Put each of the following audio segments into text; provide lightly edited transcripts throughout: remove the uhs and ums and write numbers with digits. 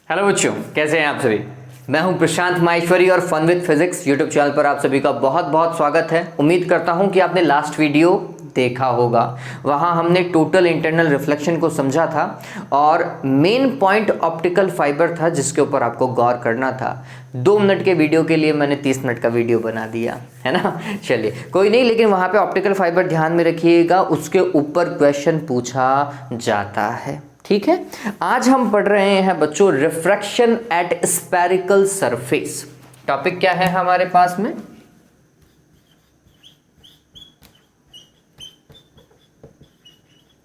Hello बच्चों, कैसे हैं आप सभी। मैं हूं प्रशांत माहेश्वरी और fun with physics YouTube channel पर आप सभी का बहुत बहुत स्वागत है। उम्मीद करता हूं कि आपने लास्ट वीडियो देखा होगा। वहां हमने टोटल इंटरनल रिफ्लेक्शन को समझा था और मेन पॉइंट ऑप्टिकल फाइबर था जिसके ऊपर आपको गौर करना था। 2 मिनट के वीडियो के लिए मैंने 30 मिनट का वीडियो बना दिया है ना। चलिए कोई नहीं, लेकिन वहां पे ऑप्टिकल फाइबर ध्यान में रखिएगा, उसके ऊपर क्वेश्चन पूछा जाता है। ठीक है, आज हम पढ़ रहे हैं बच्चों refraction at spherical surface. Topic क्या है हमारे पास में?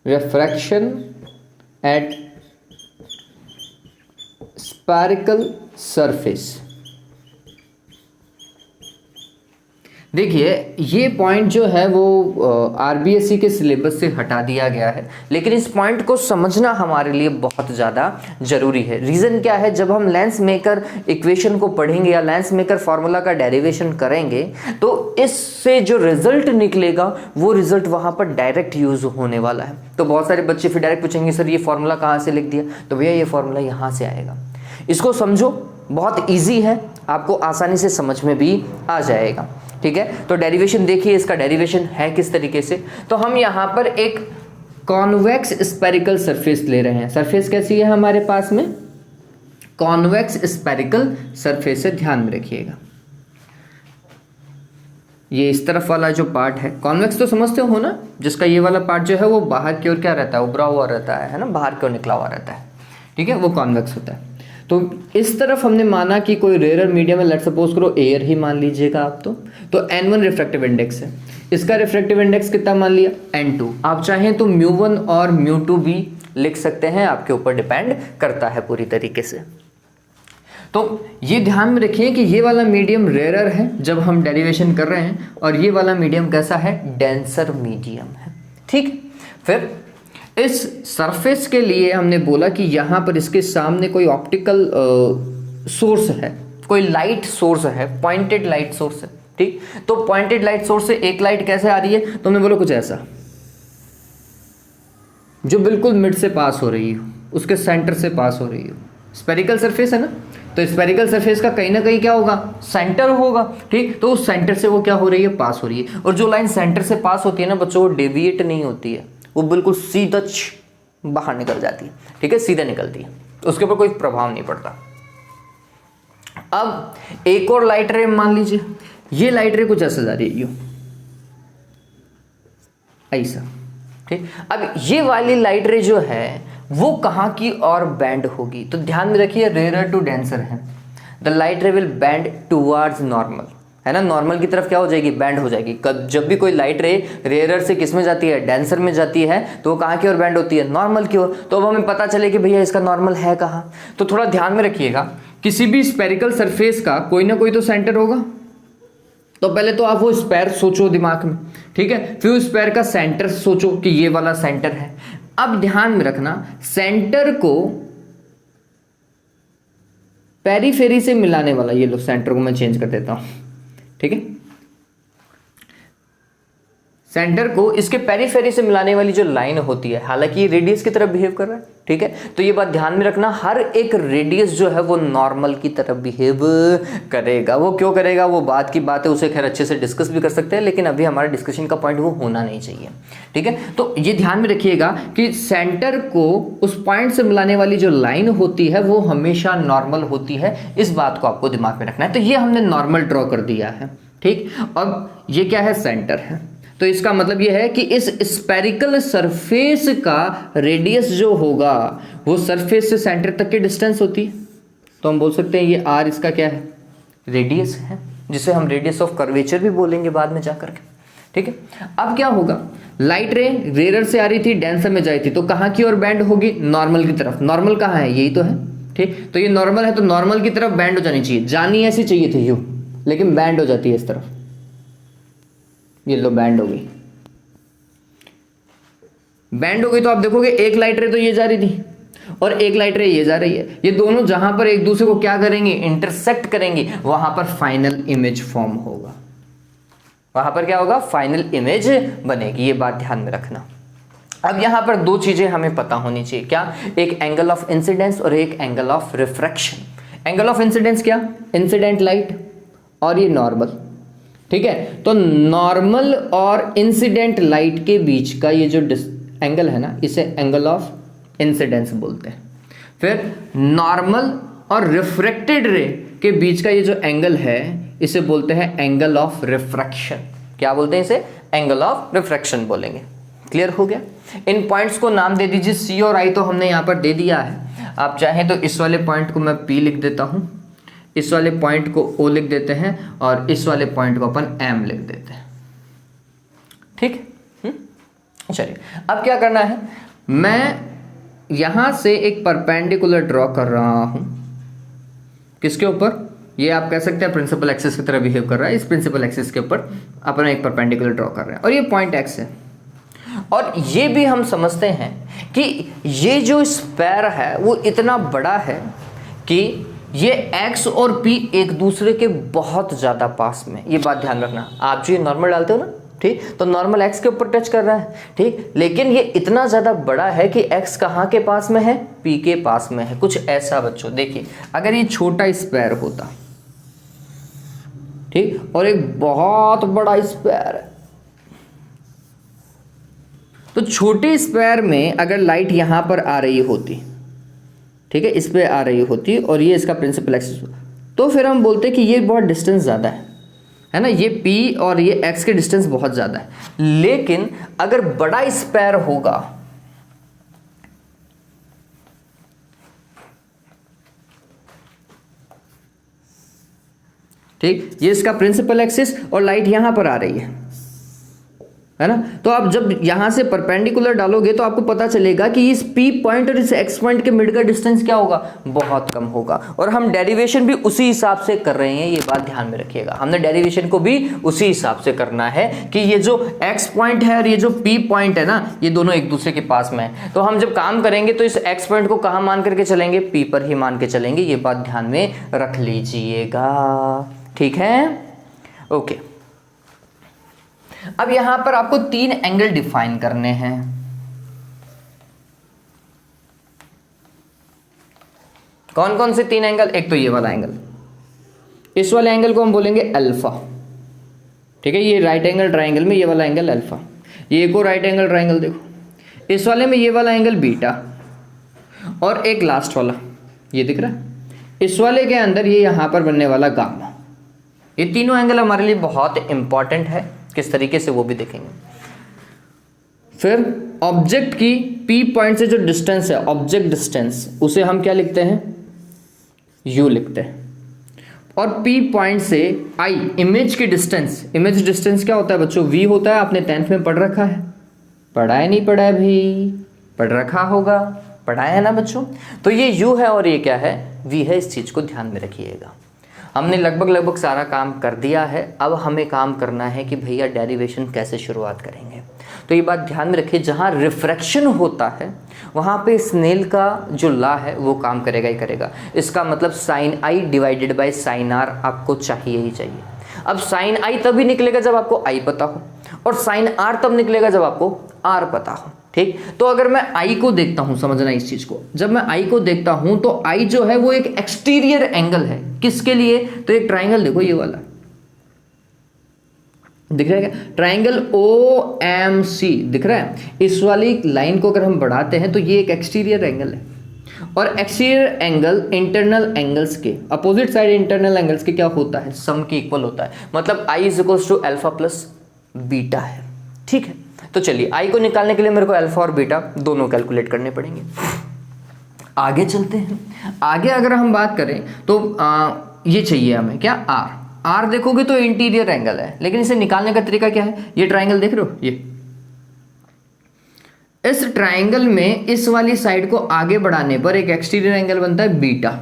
Refraction at spherical surface. देखिए ये पॉइंट जो है वो आरबीएससी के सिलेबस से हटा दिया गया है, लेकिन इस पॉइंट को समझना हमारे लिए बहुत ज़्यादा ज़रूरी है। रीज़न क्या है, जब हम लेंस मेकर इक्वेशन को पढ़ेंगे या लेंस मेकर फार्मूला का डेरिवेशन करेंगे तो इससे जो रिजल्ट निकलेगा वो रिजल्ट वहाँ पर डायरेक्ट यूज़ होने वाला है। तो बहुत सारे बच्चे फिर डायरेक्ट पूछेंगे सर ये फार्मूला कहाँ से लिख दिया, तो भैया ये फार्मूला यहाँ से आएगा। इसको समझो, बहुत ईजी है, आपको आसानी से समझ में भी आ जाएगा। ठीक है, तो डेरिवेशन देखिए, इसका डेरिवेशन है किस तरीके से। तो हम यहाँ पर एक कॉन्वेक्स स्फेरिकल सरफेस ले रहे हैं। सरफेस कैसी है हमारे पास में? कॉन्वेक्स स्फेरिकल सरफेस है, ध्यान में रखिएगा। ये इस तरफ वाला जो पार्ट है कॉन्वेक्स तो समझते हो ना, जिसका ये वाला पार्ट जो है वो बाहर की ओर क्या रहता है, उभरा हुआ रहता है ना, बाहर की ओर निकला हुआ रहता है। ठीक है, वो कॉन्वेक्स होता है। तो इस तरफ हमने माना कि कोई रेयर मीडियम है, लेट सपोज करो एयर ही मान लीजिएगा आप। तो n1 रिफ्रैक्टिव इंडेक्स है, इसका रिफ्रैक्टिव इंडेक्स कितना मान लिया, n2। आप चाहें तो μ1 और μ2 भी लिख सकते हैं, आपके ऊपर डिपेंड करता है पूरी तरीके से। तो ये ध्यान में रखिए कि ये वाला मीडियम रेयर है जब हम डेरिवेशन कर रहे हैं, और ये वाला मीडियम कैसा है, डेंसर मीडियम है। ठीक, फिर इस सरफेस के लिए हमने बोला कि यहाँ पर इसके सामने कोई ऑप्टिकल सोर्स है, कोई लाइट सोर्स है, पॉइंटेड लाइट सोर्स है। ठीक, तो पॉइंटेड लाइट सोर्स से एक लाइट कैसे आ रही है, तो हमने बोला कुछ ऐसा जो बिल्कुल मिड से पास हो रही हो, उसके सेंटर से पास हो रही हो। स्फेरिकल सरफेस है ना, तो स्फेरिकल सरफेस का कहीं ना कहीं क्या होगा, सेंटर होगा। ठीक, तो उस सेंटर से वो क्या हो रही है, पास हो रही है। और जो लाइन सेंटर से पास होती है ना बच्चों, वो डेविएट नहीं होती है, वो बिल्कुल सीधा बाहर निकल जाती है। ठीक है, सीधा निकलती है, उसके ऊपर कोई प्रभाव नहीं पड़ता। अब एक और लाइट रे मान लीजिए, ये लाइट रे कुछ ऐसा जा रही है, यूं ऐसा। ठीक, अब ये वाली लाइट रे जो है वो कहाँ की और बैंड होगी, तो ध्यान में रखिए रेयर टू डेंसर है। द लाइट रे विल बैंड टुवर्ड्स नॉर्मल, है ना, नॉर्मल की तरफ क्या हो जाएगी, बैंड हो जाएगी। जब भी कोई लाइट रे रेयर से किस में जाती है, डेंसर में जाती है, तो वो कहाँ की ओर बैंड होती है, नॉर्मल की ओर। तो अब हमें पता चले कि भैया इसका नॉर्मल है कहाँ। तो थोड़ा ध्यान में रखिएगा, किसी भी स्फेरिकल सरफेस का कोई ना कोई तो सेंटर होगा। तो पहले तो आप वो स्फेयर सोचो दिमाग में, ठीक है, फिर उस स्फेयर का सेंटर सोचो कि ये वाला सेंटर है। अब ध्यान में रखना, सेंटर को पेरीफेरी से मिलाने वाला, ये लो सेंटर को मैं चेंज कर देता हूं। ठीक है, सेंटर को इसके पेरीफेरी से मिलाने वाली जो लाइन होती है, हालांकि ये रेडियस की तरफ बिहेव कर रहा है। ठीक है, तो ये बात ध्यान में रखना, हर एक रेडियस जो है वो नॉर्मल की तरफ बिहेव करेगा। वो क्यों करेगा, वो बात की बात है, उसे खैर अच्छे से डिस्कस भी कर सकते हैं, लेकिन अभी हमारे डिस्कशन का पॉइंट वो होना नहीं चाहिए। ठीक है, तो ये ध्यान में रखिएगा कि सेंटर को उस पॉइंट से मिलाने वाली जो लाइन होती है वो हमेशा नॉर्मल होती है। इस बात को आपको दिमाग में रखना है। तो ये हमने नॉर्मल ड्रॉ कर दिया है। ठीक, अब ये क्या है, सेंटर है। तो इसका मतलब यह है कि इस स्फेरिकल सरफेस का रेडियस जो होगा वो सरफेस से सेंटर तक की डिस्टेंस होती है। तो हम बोल सकते हैं ये आर इसका क्या है, रेडियस है, जिसे हम रेडियस ऑफ कर्वेचर भी बोलेंगे बाद में जाकर के। ठीक है, अब क्या होगा, लाइट रे रेयर से आ रही थी, डेंसर में जा रही थी, तो कहाँ की ओर बैंड होगी, नॉर्मल की तरफ। नॉर्मल कहाँ है, यही तो है। ठीक, तो ये नॉर्मल है, तो नॉर्मल की तरफ बैंड हो जानी चाहिए, जानी ऐसी चाहिए थी यूं, लेकिन बैंड हो जाती है इस तरफ। ये लो बैंड हो गई, बैंड हो गई। तो आप देखोगे एक लाइट रे तो ये जा रही थी और एक लाइट रे ये जा रही है। ये दोनों जहां पर एक दूसरे को क्या करेंगे, इंटरसेक्ट करेंगे, वहां पर फाइनल इमेज फॉर्म होगा। वहां पर क्या होगा, फाइनल इमेज बनेगी। ये बात ध्यान में रखना। अब यहाँ पर दो चीजें हमें पता होनी चाहिए, क्या? एक एंगल ऑफ इंसिडेंस और एक angle of refraction. Angle of incidence क्या? इंसिडेंट लाइट और ये नॉर्मल, ठीक है। तो नॉर्मल और इंसिडेंट लाइट के बीच का ये जो एंगल है ना, इसे एंगल ऑफ इंसिडेंस बोलते हैं। फिर नॉर्मल और रिफ्रैक्टेड रे के बीच का ये जो एंगल है इसे बोलते हैं एंगल ऑफ रिफ्रैक्शन। क्या बोलते हैं इसे? एंगल ऑफ रिफ्रैक्शन बोलेंगे। क्लियर हो गया? इन पॉइंट्स को नाम दे दीजिए, सी और आई तो हमने यहाँ पर दे दिया है। आप चाहें तो इस वाले पॉइंट को मैं पी लिख देता हूँ, इस वाले पॉइंट को ओ लिख देते हैं और इस वाले पॉइंट को अपन एम लिख देते हैं। ठीक है, चलिए अब क्या करना है, मैं यहां से एक परपेंडिकुलर ड्रॉ कर रहा हूं। किसके ऊपर? ये आप कह सकते हैं प्रिंसिपल एक्सिस की तरह बिहेव कर रहा है। इस प्रिंसिपल एक्सिस के ऊपर अपन एक परपेंडिकुलर ड्रॉ कर रहे हैं और ये पॉइंट एक्स है। और ये भी हम समझते हैं कि ये जो स्पेयर है वो इतना बड़ा है कि ये x और p एक दूसरे के बहुत ज़्यादा पास में। ये बात ध्यान रखना, आप जो ये नॉर्मल डालते हो ना, ठीक, तो नॉर्मल x के ऊपर टच कर रहा है, ठीक, लेकिन ये इतना ज़्यादा बड़ा है कि x कहाँ के पास में है? p के पास में है। कुछ ऐसा बच्चों देखिए, अगर ये छोटा स्पेयर होता, ठीक, और एक बहुत बड़ा स्पेयर है, तो छोटे स्पेयर में अगर लाइट यहां पर आ रही होती, ठीक है, इस पे आ रही होती और ये इसका प्रिंसिपल एक्सिस, तो फिर हम बोलते कि ये बहुत डिस्टेंस ज़्यादा है ना, ये P और ये X के डिस्टेंस बहुत ज़्यादा है। लेकिन अगर बड़ा स्पेयर होगा, ठीक, ये इसका प्रिंसिपल एक्सिस और लाइट यहां पर आ रही है ना, तो आप जब यहां से परपेंडिकुलर डालोगे तो आपको पता चलेगा कि इस P पॉइंट और इस X पॉइंट के मिड का डिस्टेंस क्या होगा? बहुत कम होगा। और हम डेरिवेशन भी उसी हिसाब से कर रहे हैं, ये बात ध्यान में रखिएगा। हमने डेरिवेशन को भी उसी हिसाब से करना है कि ये जो X पॉइंट है और ये जो P पॉइंट है ना, ये दोनों एक दूसरे के पास में है। तो हम जब काम करेंगे तो इस X पॉइंट को कहाँ मान करके चलेंगे? P पर ही मान के चलेंगे। ये बात ध्यान में रख लीजिएगा, ठीक है, ओके। अब यहां पर आपको 3 एंगल डिफाइन करने हैं। कौन कौन से 3 एंगल? एक तो ये वाला एंगल, इस वाले एंगल को हम बोलेंगे अल्फा, ठीक है, ये राइट एंगल ट्राइंगल में ये वाला एंगल अल्फा। ये एक और राइट एंगल ट्राइंगल देखो, इस वाले में ये वाला एंगल बीटा, और एक लास्ट वाला ये दिख रहा है, इस वाले के अंदर ये यहां पर बनने वाला गामा। ये तीनों एंगल हमारे लिए बहुत इंपॉर्टेंट है, किस तरीके से वो भी देखेंगे। फिर ऑब्जेक्ट की P पॉइंट से जो डिस्टेंस है, ऑब्जेक्ट डिस्टेंस, उसे हम क्या लिखते हैं? U लिखते हैं। और P पॉइंट से I इमेज की डिस्टेंस, इमेज डिस्टेंस क्या होता है बच्चों? V होता है। आपने 10th में पढ़ रखा है, पढ़ा है नहीं पढ़ा है भाई? पढ़ रखा होगा, पढ़ा है ना बच्चों? तो ये U है और ये क्या है? V है। इस चीज को ध्यान में रखिएगा। हमने लगभग सारा काम कर दिया है। अब हमें काम करना है कि भैया डेरिवेशन कैसे शुरुआत करेंगे। तो ये बात ध्यान में रखिए, जहाँ रिफ्रैक्शन होता है वहाँ पे स्नेल का जो लॉ है वो काम करेगा ही करेगा। इसका मतलब sine I divided by sine R आपको चाहिए ही चाहिए। अब साइन आई तभी निकलेगा जब आपको आई पता हो, और साइन आर तब निकलेगा जब आपको आर पता हो, ठीक। तो अगर मैं आई को देखता हूं, समझना इस चीज को, जब मैं आई को देखता हूं तो आई जो है वो एक एक्सटीरियर एंगल है। किसके लिए? तो एक ट्राइंगल देखो, ये वाला दिख रहा है क्या? ट्राइंगल OMC दिख रहा है। इस वाली लाइन को अगर हम बढ़ाते हैं तो ये एक एक्सटीरियर एंगल है, और एक्सटीरियर एंगल इंटरनल एंगल्स के अपोजिट साइड इंटरनल एंगल्स के क्या होता है? सम के इक्वल होता है। मतलब I is equals to alpha plus beta है, ठीक है। तो चलिए आई को निकालने के लिए मेरे को अल्फा और बीटा दोनों कैलकुलेट करने पड़ेंगे। आगे चलते हैं। आगे अगर हम बात करें तो ये चाहिए हमें क्या? आर देखोगे तो इंटीरियर एंगल है, लेकिन इसे निकालने का तरीका क्या है? ये ट्राइंगल देख रहे हो, ये इस ट्राइंगल में इस वाली साइड को आगे बढ़ाने पर एक एक्सटीरियर एंगल बनता है बीटा,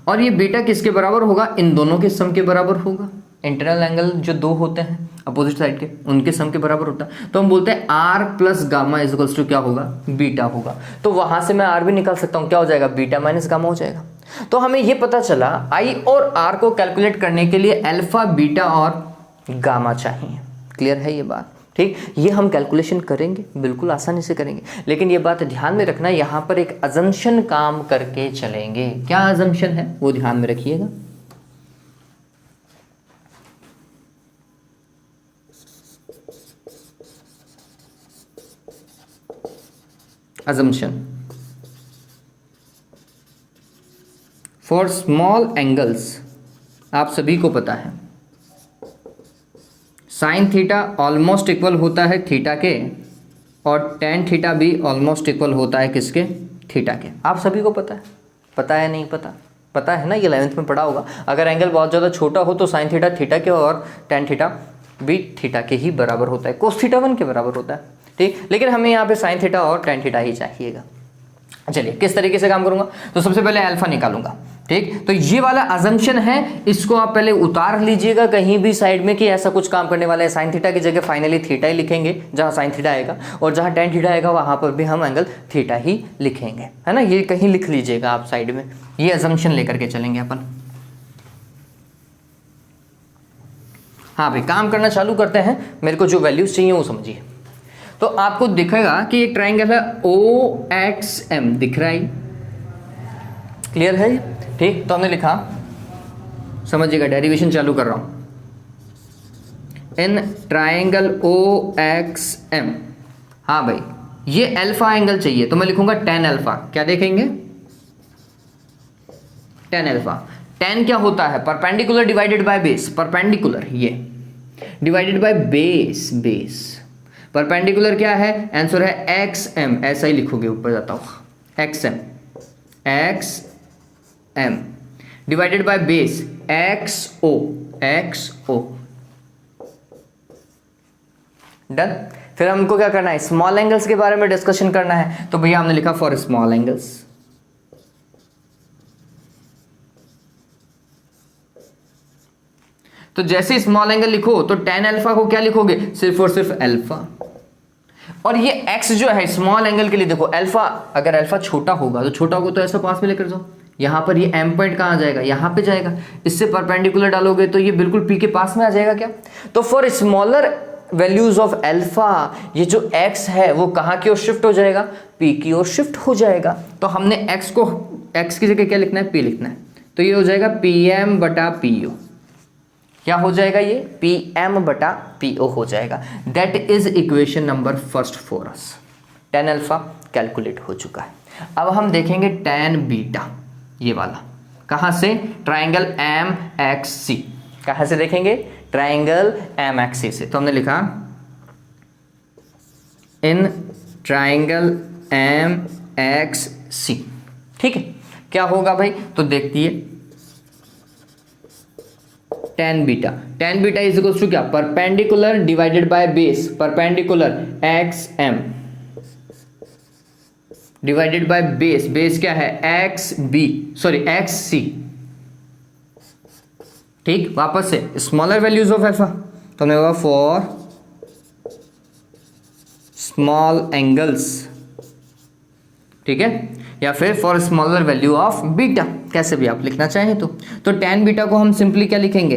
और ये बीटा किसके बराबर होगा? इन दोनों के सम के बराबर होगा। इंटरनल एंगल जो दो होते हैं अपोजिट साइड के, उनके सम के बराबर होता है। तो हम बोलते हैं R plus gamma is equals to क्या होगा? बीटा होगा। तो वहां से मैं आर भी निकाल सकता हूं, क्या हो जाएगा? बीटा माइनस गामा हो जाएगा। तो हमें ये पता चला आई और आर को कैलकुलेट करने के लिए अल्फा, बीटा और गामा चाहिए। क्लियर है ये बात? ठीक, ये हम कैलकुलेशन करेंगे, बिल्कुल आसानी से करेंगे, लेकिन ये बात ध्यान में रखना, यहाँ पर एक अजम्पशन काम करके चलेंगे। क्या अजम्पशन है वो ध्यान में रखिएगा। अजम्पशन फॉर स्मॉल एंगल्स, आप सभी को पता है साइन थीटा ऑलमोस्ट इक्वल होता है थीटा के, और टेन थीटा भी ऑलमोस्ट इक्वल होता है किसके, थीटा के। आप सभी को पता है नहीं पता, पता है ना, ये 11th में पढ़ा होगा। अगर एंगल बहुत ज़्यादा छोटा हो तो साइन थीटा थीटा के और टेन थीटा भी थीटा के ही बराबर होता है, कोस थीटा 1 के बराबर होता है। ठीक, लेकिन हमें यहाँ पे साइन थीटा और टेन थीटा ही चाहिएगा। चलिए किस तरीके से काम करूंगा, तो सबसे पहले अल्फा निकालूंगा। ठीक, तो ये वाला अजम्पशन है, इसको आप पहले उतार लीजिएगा कहीं भी साइड में कि ऐसा कुछ काम करने वाला है। साइन थीटा की जगह फाइनली थीटा ही लिखेंगे जहां साइन थीटा आएगा, और जहां टेन थीटा आएगा वहां पर भी हम एंगल थीटा ही लिखेंगे, है ना। ये कहीं लिख लीजिएगा आप साइड में, ये अजम्पशन लेकर के चलेंगे अपन। हाँ भाई, काम करना चालू करते हैं, मेरे को जो वैल्यूज चाहिए वो समझिए। तो आपको दिखेगा कि एक ट्राइंगल है OXM, दिख रहा है, क्लियर है। ठीक, तो हमने लिखा, समझिएगा, डेरिवेशन चालू कर रहा हूं। इन ट्राइंगल OXM, हाँ भाई, ये अल्फा एंगल चाहिए, तो मैं लिखूंगा टेन अल्फा। क्या देखेंगे, टेन अल्फा। टेन क्या होता है, perpendicular divided by base, perpendicular ये divided bye base, base perpendicular क्या है, आंसर है XM, ऐसा ही लिखोगे, ऊपर जाता हूं, XM divided by base XO। Done. फिर हमको क्या करना है, स्मॉल एंगल्स के बारे में डिस्कशन करना है, तो भैया हमने लिखा फॉर स्मॉल एंगल्स। तो जैसे स्मॉल एंगल लिखो तो टेन अल्फा को क्या लिखोगे, सिर्फ और सिर्फ अल्फा। और ये x जो है स्मॉल एंगल के लिए, देखो अल्फा, अगर अल्फा छोटा होगा तो छोटा होगा तो ऐसा पास में लेकर जाओ, यहां पर ये m पॉइंट कहां जाएगा, यहां पे जाएगा, इससे परपेंडिकुलर डालोगे तो ये बिल्कुल p के पास में आ जाएगा। क्या, तो for smaller values of alpha ये जो x है वो कहां की ओर शिफ्ट हो जाएगा, p की ओर शिफ्ट हो जाएगा। तो हमने x को, x की जगह क्या लिखना है, p लिखना है, तो ये हो जाएगा pm बटा po। क्या हो जाएगा, ये pm बटा po हो जाएगा। That is equation number first for us. Tan alpha calculate हो चुका है। अब हम देखेंगे टेन बीटा, ये वाला कहां से, ट्राइंगल MXC। कहां से देखेंगे, ट्राइंगल MXC से। तो हमने लिखा इन ट्राइंगल MXC। ठीक है, क्या होगा भाई, तो देखिए tan beta is equal to क्या, परपेंडिकुलर डिवाइडेड बाय बेस, परपेंडिकुलर XM divided bye base, base क्या है XC। ठीक, वापस से स्मॉलर वैल्यूज ऑफ अल्फा, तो हमने होगा फॉर स्मॉल एंगल्स, ठीक है, या फिर for smaller value of beta, कैसे भी आप लिखना चाहें। तो टेन बीटा को हम सिंपली क्या लिखेंगे,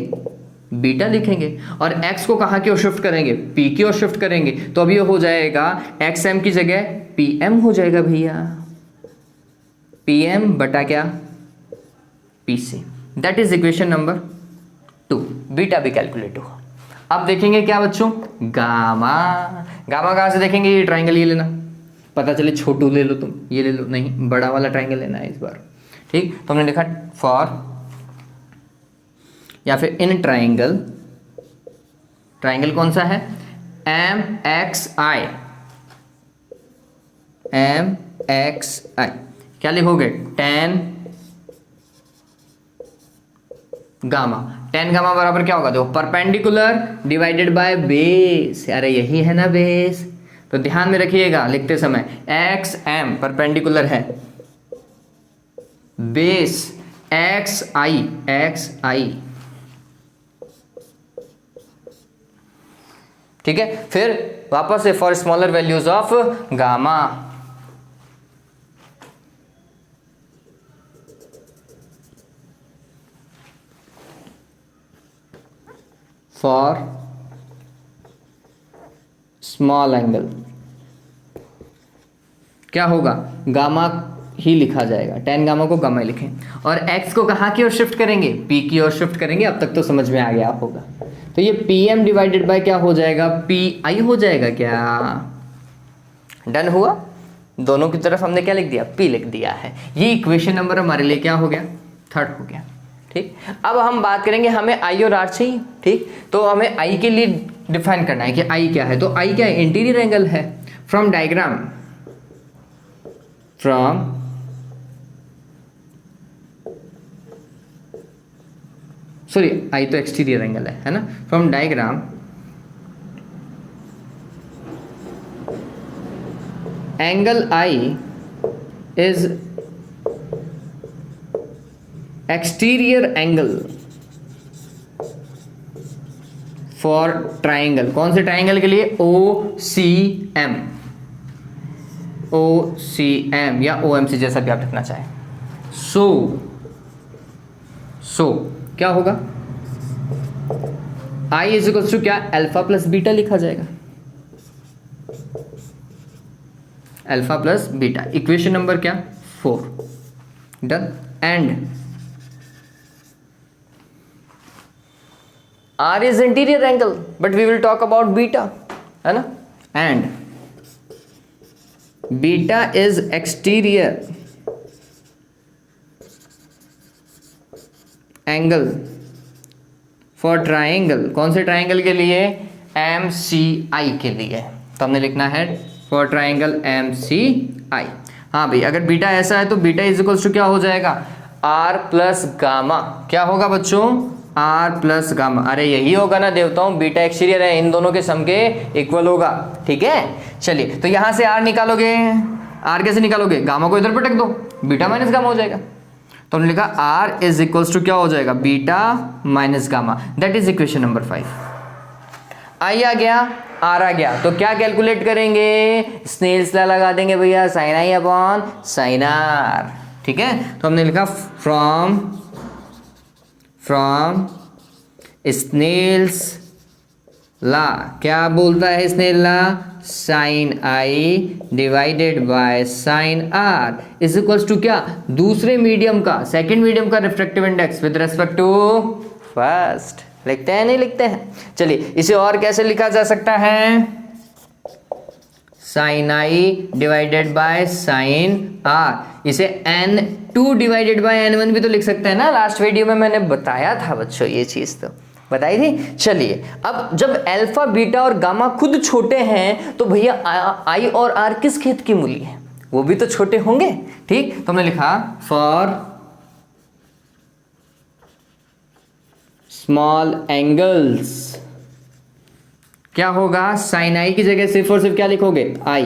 बीटा लिखेंगे, और x को कहां की ओर शिफ्ट करेंगे, p की ओर शिफ्ट करेंगे, तो अब ये हो जाएगा XM की जगह PM हो जाएगा भैया, PM बटा क्या, PC। That is equation number 2। Beta भी कैलकुलेट हुआ। अब देखेंगे क्या बच्चों, गामा। गामा कहां से देखेंगे, ये ट्राइंगल ये लेना, पता चले छोटू ले लो तुम, ये ले लो, नहीं बड़ा वाला ट्राइंगल लेना है इस बार। ठीक, तो हमने लिखा फॉर, या फिर इन ट्राइंगल, ट्राइंगल कौन सा है, MXI। क्या लिखोगे, टेन गामा। टेन गामा बराबर क्या होगा, देखो परपेंडिकुलर डिवाइडेड बाय बेस, अरे यही है ना बेस, तो ध्यान में रखिएगा लिखते समय, XM परपेंडिकुलर है, बेस XI। ठीक है, फिर वापस से for smaller values of gamma, for small angle क्या होगा, गामा ही लिखा जाएगा, टेन गामा को गामा ही लिखें, और एक्स को कहाँ की ओर शिफ्ट करेंगे, पी की ओर शिफ्ट करेंगे। अब तक तो समझ में आ गया होगा। तो ये पी एम डिवाइडेड बाय क्या हो जाएगा, पी आई हो जाएगा। क्या डन हुआ, दोनों की तरफ हमने क्या लिख दिया, पी लिख दिया है। ये इक्वेशन नंबर हमारे लिए क्या हो गया, थर्ड हो गया। ठीक, अब हम बात करेंगे, हमें आई और आर चाहिए। ठीक, तो हमें आई के लिए डिफाइन करना है कि आई क्या है। तो आई क्या है, इंटीरियर एंगल है। From diagram, from sorry I तो एक्सटीरियर एंगल है ना। From diagram angle I is exterior angle for triangle. कौन से ट्राइंगल के लिए, ओ सी एम, ओ सी एम या ओ एम सी, जैसा भी आप लिखना चाहें। सो क्या होगा, आई इज इक्वल टू क्या, अल्फा प्लस बीटा लिखा जाएगा, alpha plus beta. Equation number क्या, 4। Done. And R is interior angle, but we will talk about beta, है ना। And beta is exterior angle for triangle। कौन से triangle के लिए, MCI के लिए। तो हमने लिखना है for triangle MCI। हाँ भाई, अगर बीटा ऐसा है तो बीटा इज इक्वल्स टू क्या हो जाएगा, R प्लस गामा। क्या होगा बच्चों, आर प्लस गामा। अरे यही होगा ना देवताओं, बीटा एक्सटीरियर है, इन दोनों के सम के इक्वल होगा। ठीक है, चलिए तो यहां से आर निकालोगे, आर कैसे निकालोगे, गामा को इधर पटक दो, बीटा माइनस गामा हो जाएगा। तो हमने लिखा आर इज इक्वल्स टू क्या हो जाएगा, beta minus gamma. That is equation number 5। आई आ गया, आर आ गया, तो क्या कैलकुलेट करेंगे, स्नेल्स लॉ लगा देंगे भैया, sine I upon sine R. ठीक है, तो हमने लिखा फ्रॉम स्नेल्स लॉ। क्या बोलता है Snell law, sine I divided by sine R is equals to क्या, दूसरे मीडियम का, सेकंड मीडियम का refractive index with respect to first. लिखते हैं नहीं लिखते हैं, चलिए इसे और कैसे लिखा जा सकता है, sine I divided by sine R. इसे n2 डिवाइडेड बाय n1 भी तो लिख सकते हैं ना। लास्ट वीडियो में मैंने बताया था बच्चों, ये चीज तो बताई थी। चलिए अब जब अल्फा बीटा और गामा खुद छोटे हैं तो भैया आई और आर किस खेत की मूली है, वो भी तो छोटे होंगे। ठीक, तो हमने लिखा फॉर स्मॉल एंगल्स क्या होगा, साइन आई की जगह सिर्फ और सिर्फ क्या लिखोगे, आई,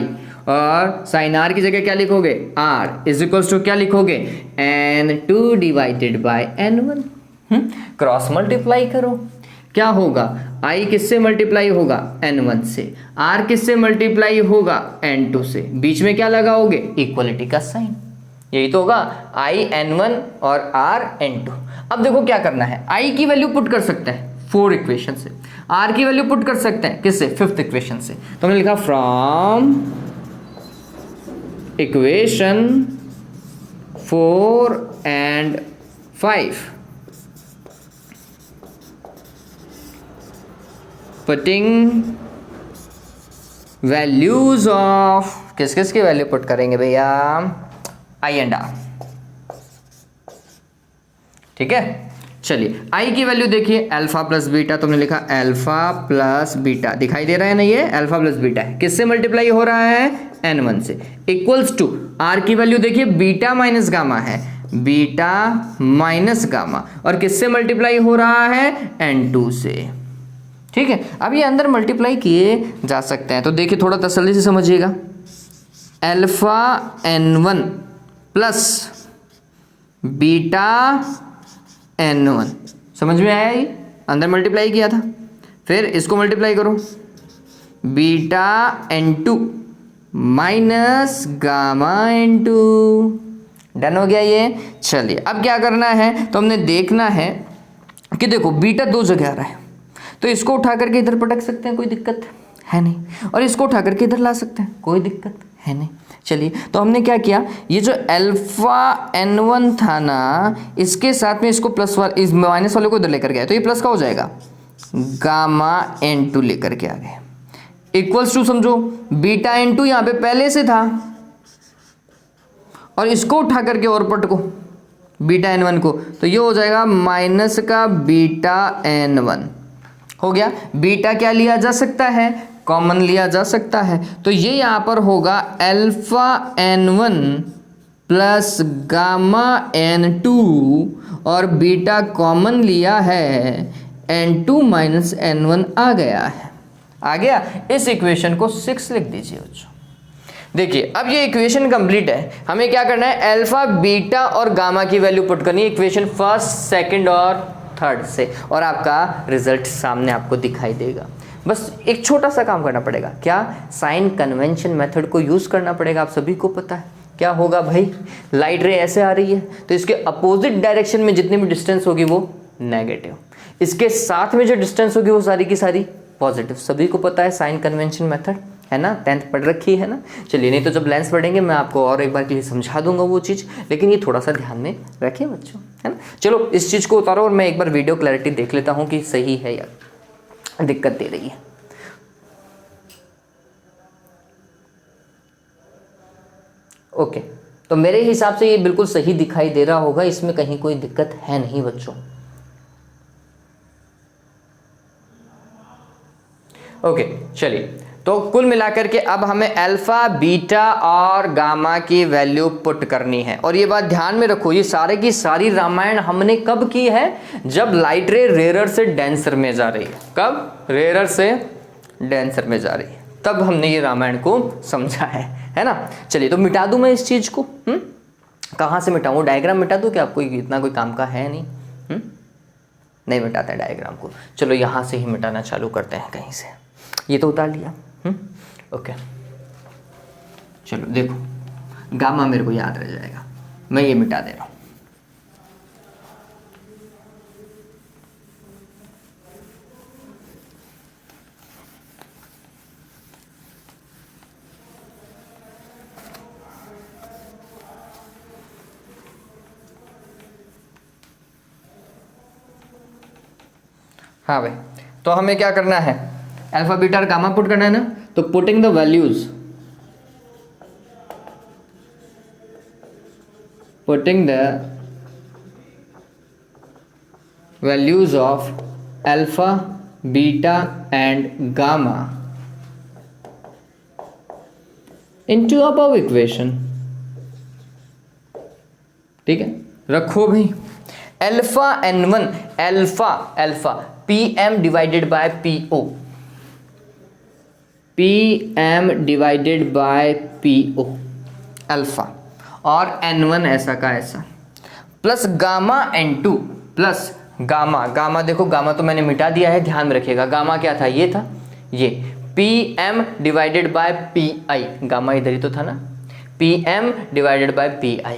और साइन आर की जगह क्या लिखोगे, आर इज इक्वल्स टू क्या लिखोगे, n2 divided bye n1। Cross multiply करो, क्या होगा, i किससे मल्टीप्लाई होगा, n1 से, r किससे मल्टीप्लाई होगा, n2 से, बीच में क्या लगाओगे, इक्वलिटी का साइन। यही तो होगा, i n1 और r n2। अब देखो क्या करना है, i की वैल्यू पुट कर सकते हैं 4 इक्वेशन से, r की वैल्यू पुट कर सकते हैं किससे, 5th इक्वेशन से। तो हमने लिखा from equation 4 and 5 putting values of, किस किस की वैल्यू पुट करेंगे भैया, आई एंड आर। ठीक है, चलिए आई की वैल्यू देखिए, अल्फा प्लस बीटा, तुमने लिखा अल्फा प्लस बीटा, दिखाई दे रहा है ना, ये अल्फा प्लस बीटा है, किससे मल्टीप्लाई हो रहा है, n1 से, इक्वल्स टू आर की वैल्यू देखिए, बीटा माइनस गामा है, बीटा माइनस गामा, और किससे मल्टीप्लाई हो रहा है, n2 से। ठीक है, अब ये अंदर मल्टीप्लाई किए जा सकते हैं, तो देखिए थोड़ा तसल्ली से समझिएगा, alpha n1 plus beta n1, समझ में आया, ये अंदर मल्टीप्लाई किया था, फिर इसको मल्टीप्लाई करो, beta n2 minus gamma n2। Done हो गया ये। चलिए अब क्या करना है, तो हमने देखना है कि देखो बीटा 2 जगह आ रहा है, तो इसको उठा करके इधर पटक सकते हैं, कोई दिक्कत है नहीं, और इसको उठा करके इधर ला सकते हैं, कोई दिक्कत है नहीं। चलिए, तो हमने क्या किया, ये जो अल्फा n1 था ना, इसके साथ में इसको प्लस वाले, इस माइनस वाले को इधर लेकर गया, तो ये प्लस का हो जाएगा, गामा n2 लेकर के आ गए, इक्वल्स टू समझो बीटा n2 यहाँ पे पहले से था, और इसको उठा करके और पट को बीटा n1 को, तो ये हो जाएगा माइनस का बीटा n1 हो गया। बीटा क्या लिया जा सकता है, कॉमन लिया जा सकता है, तो ये यहाँ पर होगा alpha n1 plus gamma n2, और बीटा कॉमन लिया है n2 माइनस n1 आ गया है, आ गया। इस इक्वेशन को 6 लिख दीजिए बच्चों। देखिए अब ये इक्वेशन कंप्लीट है, हमें क्या करना है, अल्फा बीटा और गामा की वैल्यू पुट करनी है इक्वेशन फर्स्ट, सेकंड और थर्ड से, और आपका रिजल्ट सामने आपको दिखाई देगा। बस एक छोटा सा काम करना पड़ेगा, क्या, साइन कन्वेंशन मेथड को यूज करना पड़ेगा। आप सभी को पता है क्या होगा भाई, लाइट रे ऐसे आ रही है तो इसके अपोजिट डायरेक्शन में जितनी भी डिस्टेंस होगी वो नेगेटिव, इसके साथ में जो डिस्टेंस होगी वो सारी की सारी पॉजिटिव। सभी को पता है साइन कन्वेंशन मेथड, है ना, 10th पढ़ रखी है ना। चलिए, नहीं तो जब लेंस पढ़ेंगे मैं आपको और एक बार के लिए समझा दूंगा वो चीज़, लेकिन ये थोड़ा सा ध्यान में रखिए बच्चों, है ना। चलो इस चीज़ को उतारो और मैं एक बार वीडियो क्लैरिटी देख लेता हूँ कि सही है या दिक्कत दे रही है। ओके, तो मेरे हिसाब से ये बिल्कुल सही दिखाई दे रहा होगा, इसमें कहीं कोई दिक्कत है नहीं बच्चों। ओके, चलिए, तो कुल मिलाकर के अब हमें अल्फा बीटा और गामा की वैल्यू पुट करनी है। और ये बात ध्यान में रखो, ये सारे की सारी रामायण हमने कब की है, जब लाइट रे रेयर से डेंसर में जा रही है। कब, रेयर से डेंसर में जा रही है, तब हमने ये रामायण को समझा है ना। चलिए, तो मिटा दूं मैं इस चीज को, कहाँ से मिटाऊं, डायग्राम मिटा दूं, क्या आपको इतना कोई काम का है नहीं, नहीं मिटाते हैं डायग्राम को। चलो यहाँ से ही मिटाना चालू करते हैं, कहीं से ये तो उतार लिया। ओके, चलो देखो, गामा मेरे को याद रह जाएगा, मैं ये मिटा दे रहा हूं। हाँ भाई, तो हमें क्या करना है, अल्फा बीटा और गामा पुट करना है ना, तो putting the values of alpha beta and gamma into above equation. ठीक है, रखो भाई, alpha n1, alpha pm divided by po, pm divided by po alpha, और n1 ऐसा का ऐसा, plus gamma n2 plus gamma देखो, गामा तो मैंने मिटा दिया है, ध्यान में रखिएगा। गामा क्या था, ये था, ये pm divided by pi, gamma इधर ही तो था ना, pm डिवाइडेड बाय pi।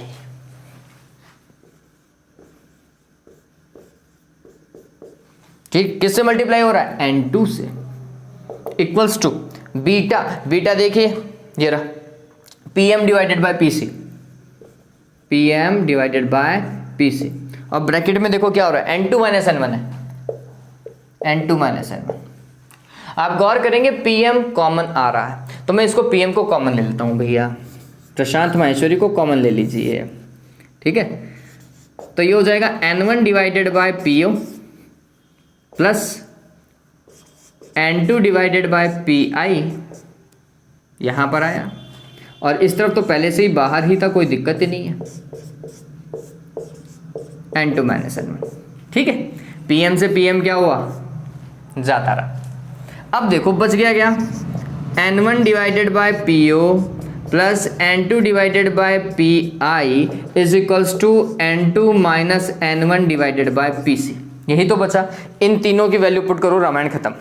ठीक, किससे मल्टीप्लाई हो रहा है, n2 से, इक्वल्स टू बीटा देखिए ये रहा, pm divided by pc, pm divided by pc, और ब्रैकेट में देखो क्या हो रहा है, n2 माइनस n1 है, n2 माइनस n1। आप गौर करेंगे pm कॉमन आ रहा है, तो मैं इसको pm को कॉमन ले लेता हूं भैया, प्रशांत माहेश्वरी को कॉमन ले लीजिए। ठीक है, तो ये हो जाएगा n1 divided by po plus n2 divided by pi, यहां पर आया, और इस तरफ तो पहले से ही बाहर ही था, कोई दिक्कत ही नहीं है, n2 माइनस n1। ठीक है, pm से pm क्या हुआ, जाता रहा। अब देखो बच गया क्या, n1 divided by po plus n2 divided by pi is equals to n2 minus n1 divided by pc, यही तो बचा। इन तीनों की वैल्यू पुट करो, रामायण खत्म।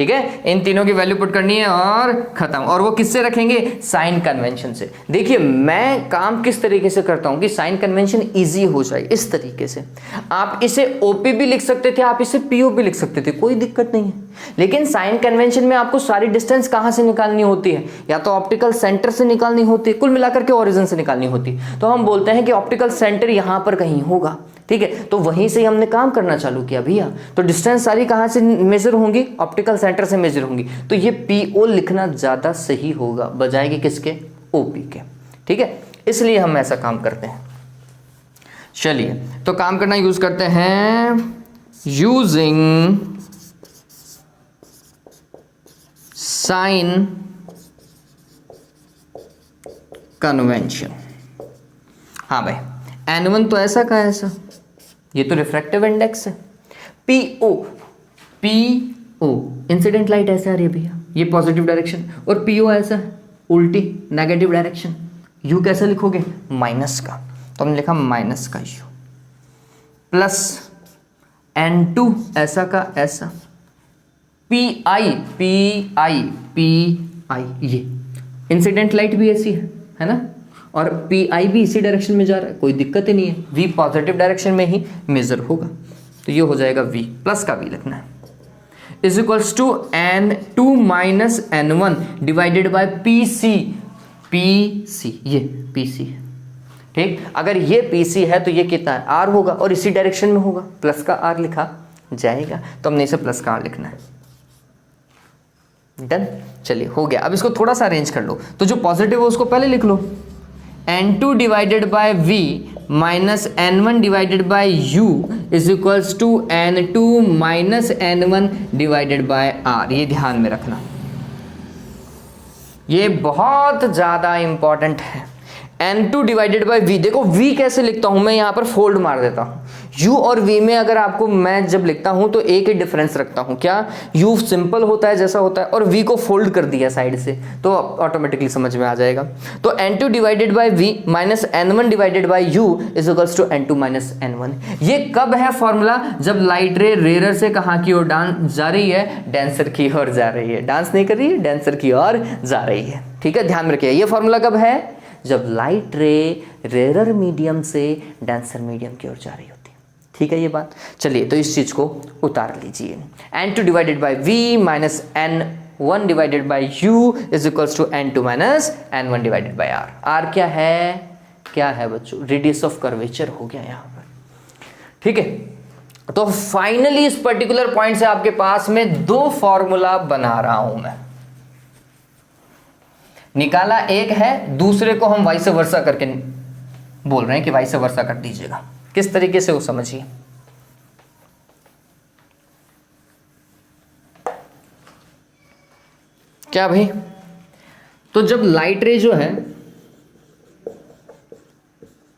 ठीक है, इन तीनों की वैल्यू पुट करनी है और खत्म। और वो किससे रखेंगे? साइन कन्वेंशन से। देखिए मैं काम किस तरीके से करता हूं कि साइन कन्वेंशन इजी हो जाए, इस तरीके से। आप इसे ओपी भी लिख सकते थे, आप इसे पीओ भी लिख सकते थे, कोई दिक्कत नहीं है। लेकिन साइन कन्वेंशन में आपको सारी डिस्टेंस कहां से निकालनी होती है? या तो ऑप्टिकल सेंटर से निकालनी होती है, कुल मिलाकर के ओरिजिन से निकालनी होती। तो हम बोलते हैं कि ऑप्टिकल सेंटर यहां पर कहीं होगा, ठीक है। तो वहीं से हमने काम करना चालू किया भैया। तो डिस्टेंस सारी कहां से मेजर होंगी? ऑप्टिकल सेंटर से मेजर होंगी। तो ये पीओ लिखना ज्यादा सही होगा बजाय कि किसके? ओपी के, ठीक है। इसलिए हम ऐसा काम करते हैं। चलिए तो काम करना यूज करते हैं, यूजिंग साइन कन्वेंशन। हाँ भाई, N1 तो ऐसा का ऐसा, ये तो रिफ्रैक्टिव इंडेक्स है। पीओ इंसिडेंट लाइट ऐसे आ रही है भैया, ये पॉजिटिव डायरेक्शन, और पीओ ऐसा है उल्टी नेगेटिव डायरेक्शन। यू कैसे लिखोगे? माइनस का, तो हमने लिखा माइनस का यू, प्लस N2 ऐसा का ऐसा, पी आई ये इंसिडेंट लाइट भी ऐसी है ना, और पी आई भी इसी डायरेक्शन में जा रहा है, कोई दिक्कत ही नहीं है। वी पॉजिटिव डायरेक्शन में ही मेजर होगा, तो ये हो जाएगा वी, प्लस का वी लिखना है, is equals to N2 minus N1 divided by PC। ये PC है, ठीक। अगर ये PC है तो ये कितना है? R होगा, और इसी डायरेक्शन में होगा, प्लस का R लिखा जाएगा। तो हमने इसे प्लस का R लिखना है। डन, चलिए हो गया। अब इसको थोड़ा सा अरेंज कर लो, तो जो पॉजिटिव है उसको पहले लिख लो, N2 divided by V minus N1 divided by U is equals to N2 minus N1 divided by R। ये ध्यान में रखना, ये बहुत ज्यादा इंपॉर्टेंट है। N2 डिवाइडेड बाय V, देखो V कैसे लिखता हूं मैं, यहां पर फोल्ड मार देता हूं। U और V में अगर आपको मैं जब लिखता हूं तो एक ही डिफरेंस रखता हूं, क्या? U सिंपल होता है जैसा होता है, और V को फोल्ड कर दिया साइड से, तो ऑटोमेटिकली समझ में आ जाएगा। तो N2 divided by V minus N1 divided by U is equals to N2 minus N1। ये कब है फॉर्मूला? जब लाइट रे रेयर से कहां की ओर जा रही है? डेंसर की ओर जा रही है। डांस नहीं कर रही है, डेंसर की ओर जा रही है, ठीक है। ध्यान रखिए, ये फॉर्मूला कब है? जब लाइट रे रेयर मीडियम से डेंसर मीडियम की ओर जा रही होती है, ठीक है ये बात। चलिए तो इस चीज को उतार लीजिए, N2 divided by V minus N1 divided by U is equals to N2 minus N1 divided by R। R क्या है? क्या है बच्चों? रेडियस ऑफ कर्वेचर हो गया यहाँ पर, ठीक है। तो फाइनली इस पर्टिकुलर पॉइंट से आपके पास में दो फॉर्मूला बना रहा हूं मैं। निकाला एक है, दूसरे को हम वाइस वर्सा करके बोल रहे हैं कि वाइस वर्सा कर दीजिएगा। किस तरीके से वो समझिए। क्या भाई? तो जब लाइट रे जो है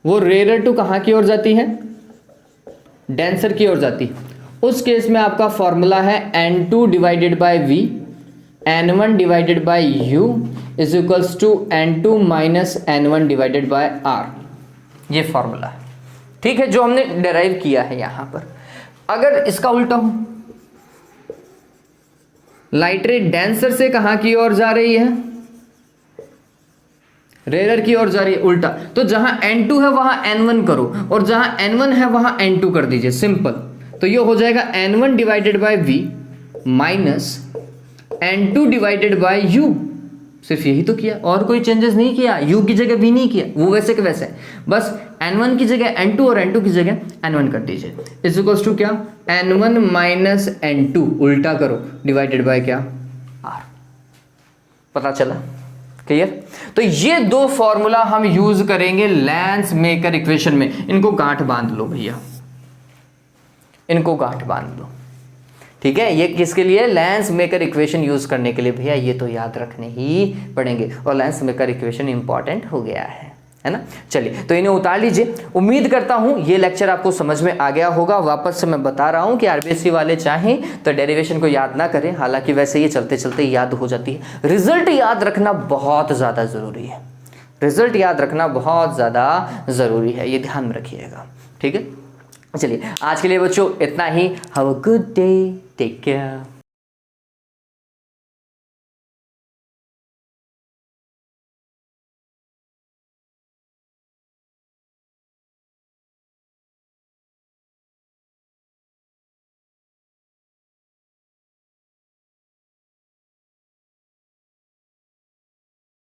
वो रेयर टू कहां की ओर जाती है? डेंसर की ओर जाती है। उस केस में आपका फॉर्मूला है N2 divided by V N1 divided by U is equals to N2 minus N1 divided by R। ये फॉर्मूला है, ठीक है, जो हमने डेराइव किया है यहां पर। अगर इसका उल्टा हो, लाइट रे डेंसर से कहां की ओर जा रही है? रेयर की ओर जा रही है, उल्टा। तो जहां N2 है वहां N1 करो, और जहां N1 है वहां N2 कर दीजिए, सिंपल। तो ये हो जाएगा N1 divided by V minus N2 divided by U। सिर्फ यही तो किया, और कोई चेंजेस नहीं किया। U की जगह V नहीं किया, वो वैसे के वैसे, बस N1 की जगह N2 और N2 की जगह N1 कर दीजिए। इज इक्वल्स टू क्या? N1 माइनस N2 उल्टा करो डिवाइडेड बाय क्या? R। पता चला? क्लियर? तो ये दो फॉर्मूला हम यूज करेंगे लेंस मेकर इक्वेशन में। इनको गांठ बांध लो भैया, इनको गांठ बांध लो, ठीक है। ये किसके लिए? लेंस मेकर इक्वेशन यूज करने के लिए भैया, ये तो याद रखने ही पड़ेंगे। और लेंस मेकर इक्वेशन इंपॉर्टेंट हो गया है ना। चलिए तो इन्हें उतार लीजिए। उम्मीद करता हूं ये लेक्चर आपको समझ में आ गया होगा। वापस से मैं बता रहा हूं कि आरबीएससी वाले चाहें तो डेरिवेशन को याद ना करें, हालांकि वैसे ये चलते चलते याद हो जाती है। रिजल्ट याद रखना बहुत ज़्यादा ज़रूरी है, रिजल्ट याद रखना बहुत ज़्यादा ज़रूरी है, ये ध्यान में रखिएगा, ठीक है। चलिए आज के लिए बच्चों इतना ही। Have a good day, take care.